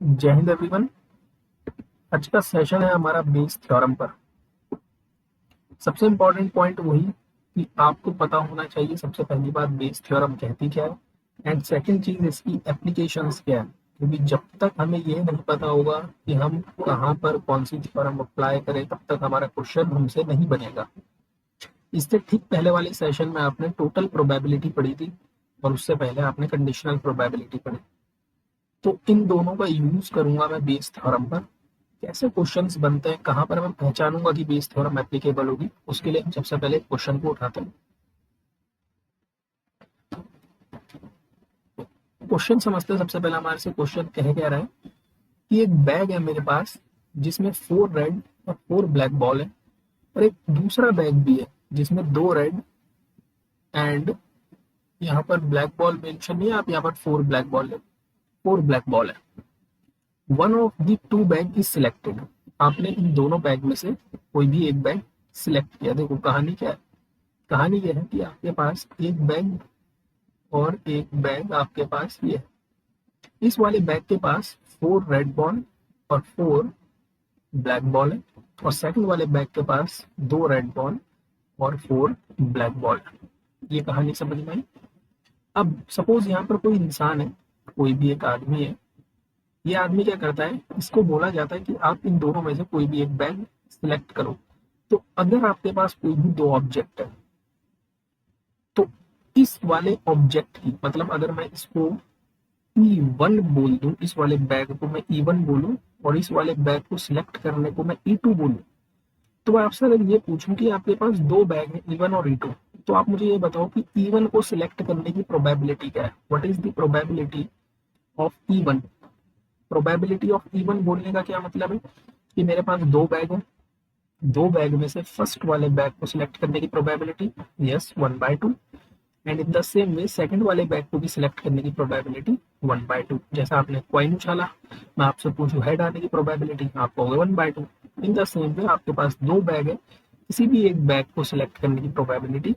जय हिंद एवरीवन। आज का सेशन है हमारा बेस थ्योरम पर। सबसे इम्पोर्टेंट पॉइंट वही कि आपको पता होना चाहिए सबसे पहली बात बेस थ्योरम कहती क्या है, एंड सेकंड चीज इसकी एप्लीकेशंस क्या है। क्योंकि जब तक हमें ये नहीं पता होगा कि हम कहाँ पर कौन सी थ्योरम अप्लाई करें, तब तक हमारा क्वेश्चन हमसे नहीं बनेगा। इससे ठीक पहले वाले सेशन में आपने टोटल प्रोबेबिलिटी पढ़ी थी और उससे पहले आपने कंडीशनल प्रोबेबिलिटी पढ़ी। तो इन दोनों का यूज करूंगा मैं बेस थ्योरम पर। कैसे क्वेश्चंस बनते हैं, कहाँ पर मैं पहचानूंगा कि बेस थ्योरम एप्लीकेबल होगी, उसके लिए हम सबसे पहले क्वेश्चन को उठाते हैं। क्वेश्चन समझते हैं। सबसे पहले हमारे से क्वेश्चन कह रहा है कि एक बैग है मेरे पास जिसमें 4 रेड और 4 ब्लैक बॉल है, और एक दूसरा बैग भी है जिसमें 2 रेड एंड यहाँ पर ब्लैक बॉल मेंशन नहीं है, आप यहाँ पर 4 ब्लैक बॉल है, 4 ब्लैक बॉल है। One of the two bag is selected. आपने इन दोनों बैग में से कोई भी एक बैग सिलेक्ट किया। देखो कहानी क्या है, कहानी यह है कि आपके पास एक बैग और एक बैग आपके पास ये है। इस वाले बैग के पास 4 रेड बॉल और 4 ब्लैक बॉल है, और सेकंड वाले बैग के पास 2 रेड बॉल और 4 ब्लैक बॉल है। ये कहानी समझ में आई। अब सपोज यहाँ पर कोई इंसान है, कोई भी एक आदमी है। ये आदमी क्या करता है, इसको बोला जाता है कि आप इन दोनों में से कोई भी एक बैग सिलेक्ट करो। तो अगर आपके पास कोई भी 2 ऑब्जेक्ट है, तो इस वाले ऑब्जेक्ट की मतलब अगर मैं इसको E1 बोल दूं, इस वाले बैग को मैं E1 बोलूं और इस वाले बैग को सिलेक्ट करने को मैं E2 बोलूं, तो आपसे अगर ये पूछूं कि आपके पास 2 बैग है E1 और E2, तो आप मुझे ये बताओ कि E1 को सिलेक्ट करने की प्रोबेबिलिटी क्या है। What is the probability of E1। Probability of E1 बोलने का क्या मतलब है कि मेरे पास 2 बैग है, 2 बैग में से फर्स्ट वाले बैग को सिलेक्ट करने की probability yes 1/2, and in the same way second वाले बैग को भी सिलेक्ट करने की प्रोबेबिलिटी 1/2। जैसा आपने कॉइन उछाला, मैं आपसे पूछूं हेड आने की प्रोबेबिलिटी, आप कहोगे 1/2। इन द सेम वे आपके पास 2 बैग है, किसी भी एक बैग को सिलेक्ट करने की प्रोबेबिलिटी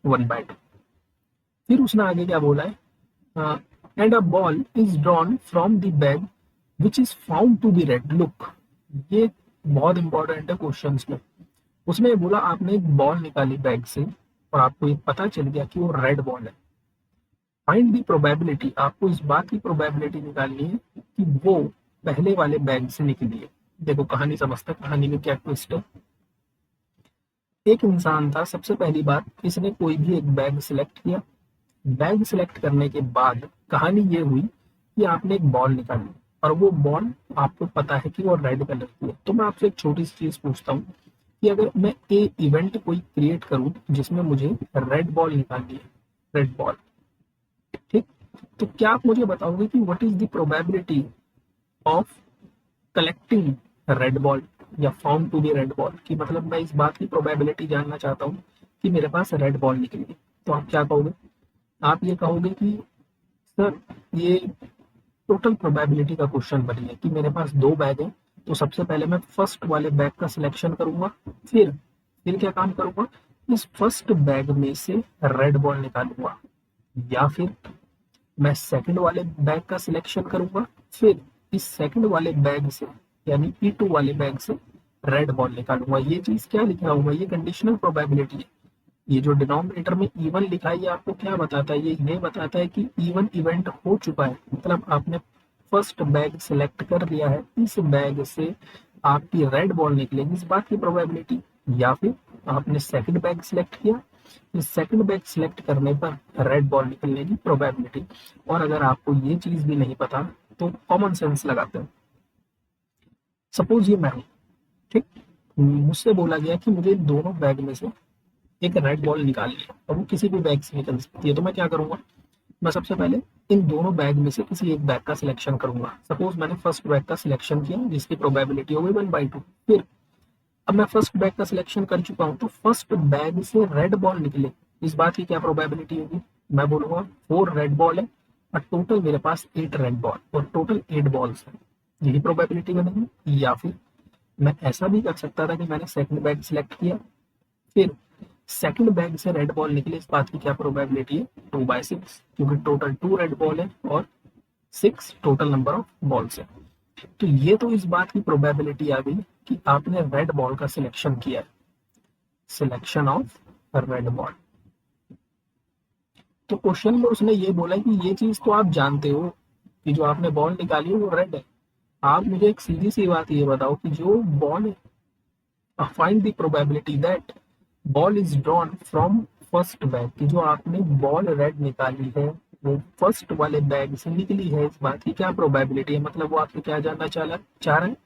1/2। फिर उसने आगे क्या बोला है, and a ball is drawn from the bag which is found to be red. Look, ये बहुत इंपॉर्टेंट है क्वेश्चन में। उसने बोला आपने एक बॉल निकाली बैग से और आपको ये पता चल गया कि वो रेड बॉल है। फाइंड दी प्रोबेबिलिटी, आपको इस बात की प्रोबेबिलिटी निकालनी है कि वो पहले वाले बैग से निकली है। देखो कहानी समझते हैं, कहानी में क्या ट्विस्ट है। एक इंसान था, सबसे पहली बात इसने कोई भी एक बैग सिलेक्ट किया। बैग सिलेक्ट करने के बाद कहानी ये हुई कि आपने एक बॉल निकाली और वो बॉल आपको पता है कि वो रेड कलर की है। तो मैं आपसे एक छोटी सी चीज पूछता हूँ कि अगर मैं ए इवेंट कोई क्रिएट करूं जिसमें मुझे रेड बॉल निकालनी है, रेड बॉल, ठीक, तो क्या आप मुझे बताओगे कि what is the probability of collecting red ball या found to be red ball, की मतलब मैं इस बात की प्रोबेबिलिटी जानना चाहता हूँ कि मेरे पास रेड बॉल निकली। तो आप क्या कहोगे, आप ये कहोगे कि सर ये टोटल प्रोबेबिलिटी का क्वेश्चन बनी है कि मेरे पास 2 बैग है, तो सबसे पहले मैं फर्स्ट वाले बैग का सिलेक्शन करूंगा, फिर क्या काम करूंगा, इस फर्स्ट बैग में से रेड बॉल निकालूंगा, या फिर मैं सेकंड वाले बैग का सिलेक्शन करूंगा, फिर इस सेकंड वाले बैग से यानी E2 वाले बैग से रेड बॉल निकालूंगा। ये चीज क्या लिख रहा हूँ मैं, ये कंडीशनल प्रोबेबिलिटी है। ये जो डिनोमिनेटर में E1 लिखा है ये आपको क्या बताता है, ये बताता है कि E1 इवेंट हो चुका है, मतलब आपने फर्स्ट बैग सिलेक्ट कर लिया है, इस बैग से आपकी रेड बॉल निकलेगी, इस बात की प्रोबेबिलिटी। या फिर आपने सेकंड बैग सिलेक्ट किया, इस सेकंड बैग सिलेक्ट करने पर रेड बॉल निकलने की प्रोबेबिलिटी। और अगर आपको ये चीज भी नहीं पता तो कॉमन सेंस लगाते हैं। सपोज ये मैं हूं, ठीक, मुझसे बोला गया कि मुझे दोनों बैग में से एक रेड बॉल निकालनी है और वो किसी भी बैग से निकल सकती है। तो मैं क्या करूंगा, मैं सबसे पहले इन दोनों बैग में से किसी एक बैग का सिलेक्शन करूंगा। सपोज मैंने फर्स्ट बैग का सिलेक्शन किया जिसकी प्रोबेबिलिटी हो गई 1/2। फिर अब मैं फर्स्ट बैग का सिलेक्शन कर चुका हूं, तो फर्स्ट बैग से रेड बॉल निकले, इस बात की क्या प्रोबेबिलिटी होगी, मैं बोलूंगा 4 रेड बॉल है और टोटल मेरे पास 8 रेड बॉल और टोटल 8 बॉल्स है, यही प्रोबेबिलिटी बनेगी। या फिर मैं ऐसा भी कर सकता था कि मैंने सेकंड बैग सिलेक्ट किया, फिर सेकंड बैग से रेड बॉल निकले, इस बात की क्या प्रोबेबिलिटी है 2/6, क्योंकि टोटल 2 रेड बॉल है और 6 टोटल नंबर ऑफ बॉल्स है। तो ये तो इस बात की प्रोबेबिलिटी आ गई कि आपने रेड बॉल का सिलेक्शन किया है, सिलेक्शन ऑफ रेड बॉल। तो क्वेश्चन में उसने ये बोला कि ये चीज तो आप जानते हो कि जो आपने बॉल निकाली है वो रेड है, आप मुझे एक सीधी सी बात ये बताओ कि जो ball, find the probability that ball is drawn from first bag, कि जो आपने बॉल रेड निकाली है वो फर्स्ट वाले बैग से निकली है, इस बात की क्या प्रोबेबिलिटी है। मतलब वो आपसे क्या जानना चाह रहे हैं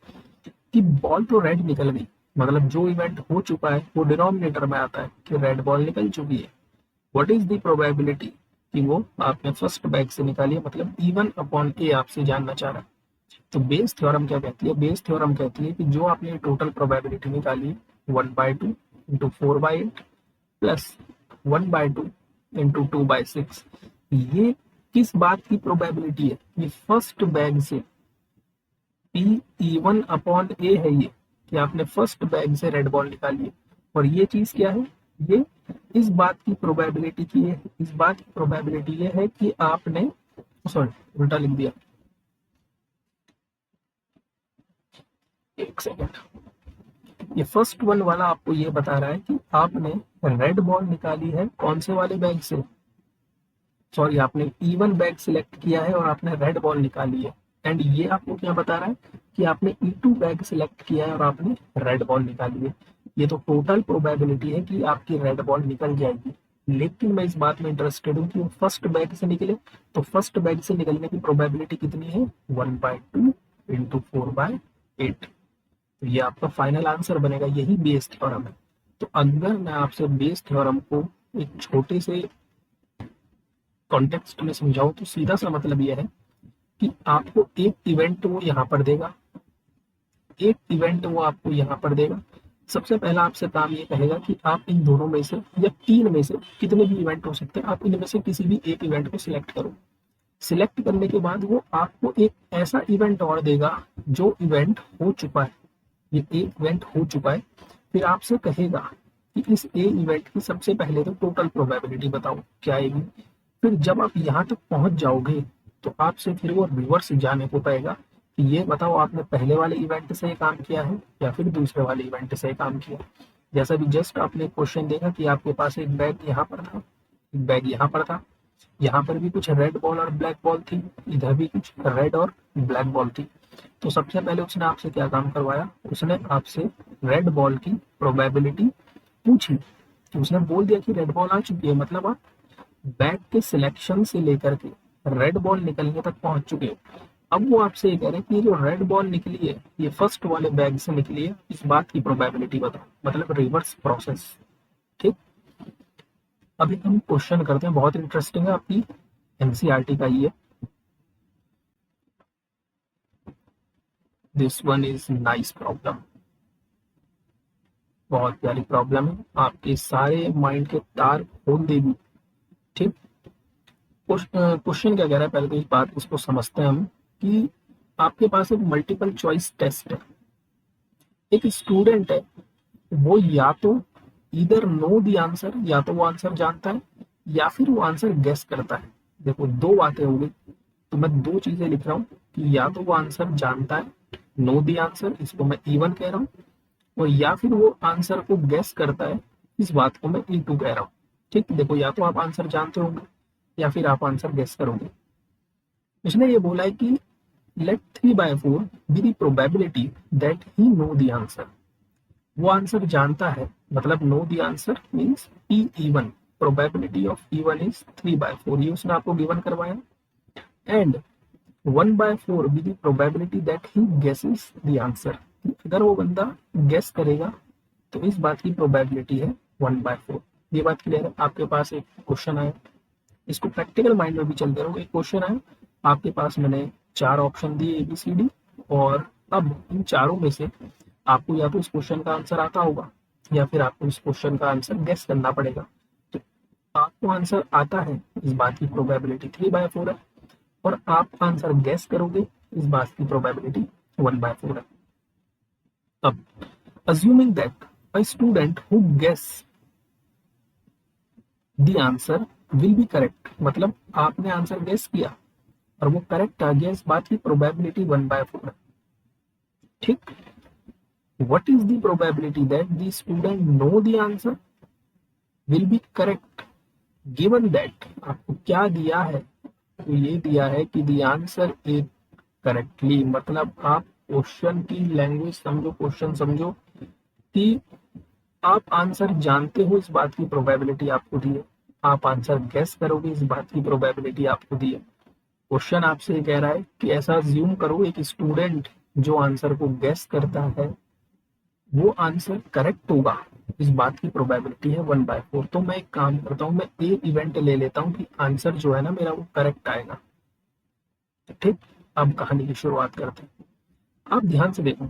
कि बॉल तो रेड निकल गई, मतलब जो इवेंट हो चुका है वो डिनोमिनेटर में आता है कि रेड बॉल निकल चुकी है। व्हाट इज द प्रोबेबिलिटी कि वो आपने फर्स्ट बैग से निकाली है, मतलब इवन अपॉन ए आपसे जानना चाह रहा है। तो बेस थ्योरम क्या कहती है, बेस थ्योरम कहती है कि जो आपने टोटल प्रोबेबिलिटी निकाली 1/2 इंटू 4/8 प्लस 1/2 इंटू 2/6, ये किस बात की प्रोबेबिलिटी है, ये फर्स्ट बैग से पी इवन अपॉन ए है, ये कि आपने फर्स्ट बैग से रेड बॉल निकाली है। और ये चीज क्या है, ये इस बात की प्रोबेबिलिटी की है, इस बात की प्रोबेबिलिटी ये है कि आपने, सॉरी उल्टा लिख दिया, एक सेकेंड, ये फर्स्ट वन वाला आपको ये बता रहा है कि आपने रेड बॉल निकाली है कौन से वाले बैग से, सॉरी आपने इवन बैग सिलेक्ट किया है और आपने रेड बॉल निकाली है। एंड ये आपको क्या बता रहा है कि आपने E2 बैग सिलेक्ट किया है और आपने रेड बॉल निकाली है। ये तो टोटल प्रोबेबिलिटी है कि आपकी रेड बॉल निकल जाएगी। लेकिन मैं इस बात में इंटरेस्टेड हूँ कि वो फर्स्ट बैग से निकले, तो फर्स्ट बैग से निकलने की प्रोबेबिलिटी कितनी है, 1/2 इंटू 4/8। तो ये आपका फाइनल आंसर बनेगा, यही बेस थ्योरम है। तो अगर मैं आपसे बेस थ्योरम को एक छोटे से कॉन्टेक्स्ट में समझाऊं तो सीधा सा मतलब यह है कि आपको एक इवेंट वो यहाँ पर देगा, एक इवेंट वो आपको यहाँ पर देगा। सबसे पहला आपसे काम ये कहेगा कि आप इन दोनों में से या तीन में से कितने भी इवेंट हो सकते हैं, आप इनमें से किसी भी एक इवेंट को सिलेक्ट करो। सिलेक्ट करने के बाद वो आपको एक ऐसा इवेंट और देगा जो इवेंट हो चुका है, ये एक इवेंट हो चुका है। फिर आपसे कहेगा कि इस ए इवेंट की सबसे पहले तो टोटल प्रोबेबिलिटी बताओ क्या आएगी। फिर जब आप यहाँ तक पहुंच जाओगे तो आपसे फिर वो रिवर्स जाने को कहेगा कि ये बताओ आपने पहले वाले इवेंट से काम किया है या फिर दूसरे वाले इवेंट से काम किया। जैसा भी जस्ट आपने क्वेश्चन देखा कि आपके पास एक बैग यहाँ पर था, एक बैग यहाँ पर था, यहाँ पर भी कुछ रेड बॉल और ब्लैक बॉल थी, इधर भी कुछ रेड और ब्लैक बॉल थी। तो सबसे पहले उसने आपसे क्या काम करवाया, उसने आपसे रेड बॉल की प्रोबेबिलिटी पूछी। तो उसने बोल दिया कि रेड बॉल आ चुकी है, मतलब आप बैग के सिलेक्शन से लेकर के रेड बॉल निकलने तक पहुंच चुके हो। अब वो आपसे ये कह रहे हैं कि जो रेड बॉल निकली है ये फर्स्ट वाले बैग से निकली है, इस बात की प्रोबेबिलिटी बताओ, मतलब रिवर्स प्रोसेस। ठीक, अभी हम क्वेश्चन करते हैं, बहुत इंटरेस्टिंग है, आपकी एनसीईआरटी का ये। This one is nice problem, बहुत प्यारी प्रॉब्लम है, आपके सारे माइंड के तार खोल देगी। ठीक, क्वेश्चन क्या कह रहा है, पहले तो इस बात इसको समझते हैं हम कि आपके पास एक मल्टीपल चॉइस टेस्ट है, एक स्टूडेंट है, वो या तो इधर नो द आंसर, या तो वो आंसर जानता है या फिर वो आंसर गेस करता है। देखो दो बातें हो गई, तो मैं दो चीजें लिख रहा हूँ कि या तो वो आंसर जानता है, नो द आंसर, इसको मैं E1 कह रहा हूँ, और या फिर वो आंसर को गेस करता है, इस बात को मैं E2 कह रहा हूँ। ठीक, देखो या तो आप आंसर जानते होंगे या फिर आप आंसर गेस करोगे। उसने ये बोला है कि let 3/4 be the probability that he know the answer. वो आंसर जानता है, मतलब know the answer means E1, probability of E1 is 3/4, ये उसने आपको गिवन करवाया। And 1/4 be the probability that he guesses the answer, अगर वो बंदा गेस करेगा तो इस बात की प्रोबेबिलिटी है 1/4। ये बात क्लियर है। आपके पास एक क्वेश्चन आया, इसको प्रैक्टिकल माइंड में भी चलते रहो। एक क्वेश्चन आया आपके पास, मैंने चार ऑप्शन दिए ABCD, और अब इन चारों में से आपको या तो इस क्वेश्चन का आंसर आता होगा या फिर आपको इस क्वेश्चन का आंसर गेस करना पड़ेगा। तो आपको आंसर आता है, इस बात की प्रोबेबिलिटी 3/4 है, और आप आंसर गेस करोगे, इस बात की प्रोबेबिलिटी 1/4 है। अब assuming that a student who guess the answer will be correct, मतलब आपने आंसर गेस किया और वो करेक्ट आ गया, इस बात की प्रोबेबिलिटी 1/4 है। ठीक, what is the probability that the student know the answer will be correct given that आपको क्या दिया है, तो ये दिया है कि the answer is correctly, मतलब आप क्वेश्चन की लैंग्वेज समझो, क्वेश्चन समझो कि आप आंसर जानते हो इस बात की प्रोबेबिलिटी आपको दी है, आप आंसर गेस करोगे इस बात की प्रोबेबिलिटी आपको दी है। क्वेश्चन आपसे ये कह रहा है कि ऐसा ज्यूम करो एक स्टूडेंट जो आंसर को गेस करता है वो आंसर करेक्ट होगा, इस बात की प्रोबेबिलिटी है 1/4। तो मैं एक काम करता हूँ, मैं ए इवेंट ले लेता हूँ कि आंसर जो है ना मेरा वो करेक्ट आएगा। ठीक, अब कहानी की शुरुआत करते हैं। आप ध्यान से देखो,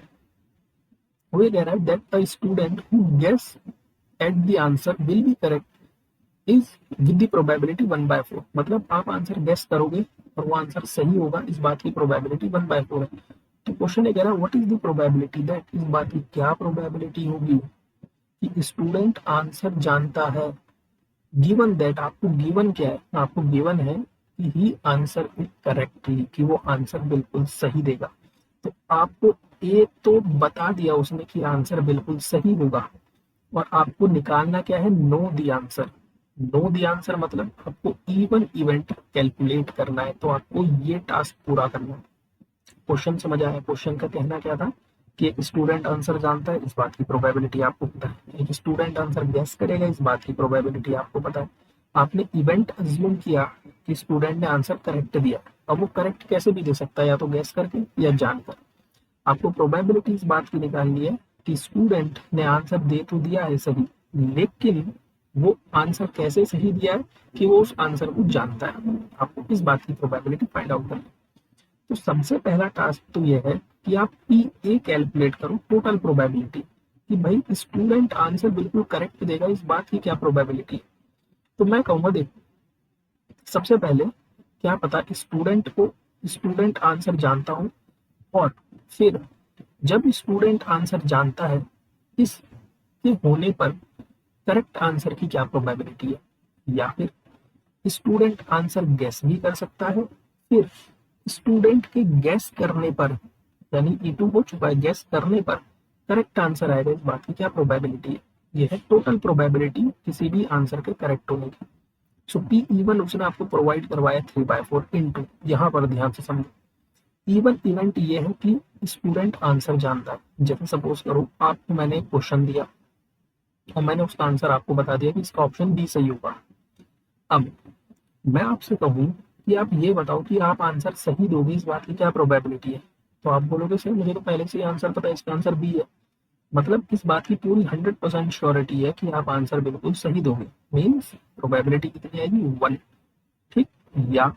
वो ये कह रहा है that a student who guess at the answer will be correct is with the probability 1/4, मतलब आप आंसर गेस करोगे और वो आंसर सही होगा, इस बात की प्रोबेबिलिटी 1/4 है। तो क्वेश्चन ये कह रहा है what is the probability that, इस बात की क्या प्रोबेबिलिटी होगी कि स्टूडेंट आंसर जानता है, गिवन दैट, आपको गिवन क्या है, आपको गिवन है कि ही आंसर इट करेक्टली, कि वो आंसर बिल्कुल सही देगा। तो आपको ए तो बता दिया उसने कि आंसर बिल्कुल सही होगा, और आपको निकालना क्या है, no the answer. No the answer मतलब आपको इवन इवेंट कैलकुलेट करना है, तो आपको ये टास्क पूरा करना है। क्वेश्चन समझ आया, क्वेश्चन का कहना क्या था कि एक स्टूडेंट आंसर जानता है, इस बात की प्रोबेबिलिटी आपको पता है, एक स्टूडेंट आंसर गेस करेगा, इस बात की प्रोबेबिलिटी आपको पता है। आपने इवेंट अज्यूम किया कि स्टूडेंट ने आंसर करेक्ट दिया, अब वो करेक्ट कैसे भी दे सकता है, या तो गेस करके या जानकर। आपको प्रोबेबिलिटी इस बात की निकालनी है कि स्टूडेंट ने आंसर दे तो दिया है सही, लेकिन वो आंसर कैसे सही दिया है कि वो उस आंसर को जानता है। आपको इस बात की प्रोबेबिलिटी फाइंड आउट करनी है। तो सबसे पहला टास्क तो यह है कि आप पी ए कैलकुलेट करो, टोटल प्रोबेबिलिटी, कि भाई स्टूडेंट आंसर बिल्कुल करेक्ट देगा, इस बात की क्या प्रोबेबिलिटी है। तो मैं कहूंगा देखो, सबसे पहले क्या पता स्टूडेंट आंसर जानता हूं, और फिर जब स्टूडेंट आंसर जानता है, इसके होने पर करेक्ट आंसर की क्या प्रोबेबिलिटी है, या फिर स्टूडेंट आंसर गेस भी कर सकता है, फिर स्टूडेंट के गेस करने पर, यानी E2 हो चुका है, गेस करने पर करेक्ट आंसर आएगा, इस बात की क्या प्रोबेबिलिटी है। ये है टोटल प्रोबेबिलिटी किसी भी आंसर के करेक्ट होने की। सो पी इवन उसने आपको प्रोवाइड करवाया 3/4 इंटू, यहाँ पर ध्यान से समझो, इवन इवेंट ये है कि स्टूडेंट आंसर जानता है। जैसे सपोज करो आपको मैंने एक क्वेश्चन दिया और मैंने उसका आंसर आपको बता दिया कि इसका ऑप्शन बी सही होगा। अब मैं आपसे कहूँ कि आप ये बताओ कि आप आंसर सही दोगे, इस बात की क्या प्रोबेबिलिटी है, तो आप बोलोगे सर मुझे तो पहले से ही आंसर पता है, इसका आंसर बी है। मतलब इस बात की पूरी 100% श्योरिटी है कि आप आंसर बिल्कुल सही दोगे, मीन्स प्रोबेबिलिटी कितनी आएगी 1। ठीक, या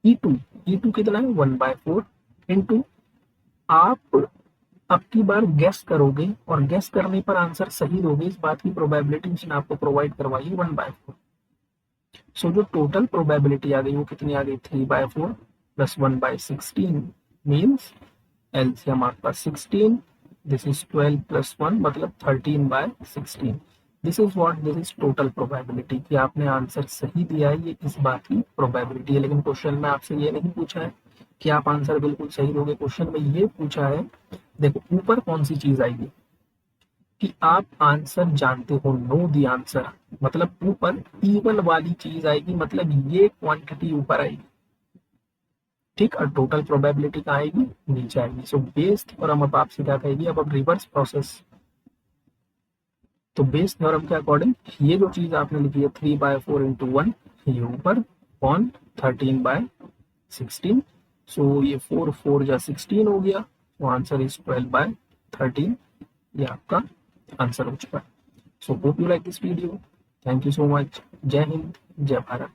E2 कितना है 1/4 इंटू, आप अब की बार गेस करोगे और गेस करने पर आंसर सही दोगे, इस बात की प्रोबेबिलिटी उसने आपको प्रोवाइड करवाई है 1/4। सो जो टोटल प्रोबेबिलिटी आ गई वो कितनी आ गई 3/4 प्लस 1/16 मीन्स एलसीएम आपका 16, दिस इज 12 प्लस 1 मतलब 13/16। This is what, this is total probability कि आपने आंसर सही दिया है, ये इस बात की प्रोबेबिलिटी है। लेकिन क्वेश्चन में आपसे ये नहीं पूछा है कि आप आंसर बिल्कुल सही दोगे, क्वेश्चन में ये पूछा है, देखो ऊपर कौन सी चीज आएगी कि आप आंसर जानते हो, नो दी आंसर, मतलब ऊपर इवन वाली चीज आएगी, मतलब ये क्वांटिटी ऊपर आएगी। ठीक, और टोटल प्रोबेबिलिटी कहाँ आएगी, नीचे आएगी। सो बेस थ्योरम अब आपसे क्या कहेगी, अब रिवर्स प्रोसेस। तो बेस थ्योरम के अकॉर्डिंग ये जो चीज आपने लिखी है 3/4 इंटू 1, ये ऊपर ऑन 13/16, सो ये 4 जा 16 हो गया, तो आंसर इज 12/13, ये आपका आंसर हो चुका है। So hope you like this video, thank you so much, जय हिंद जय भारत।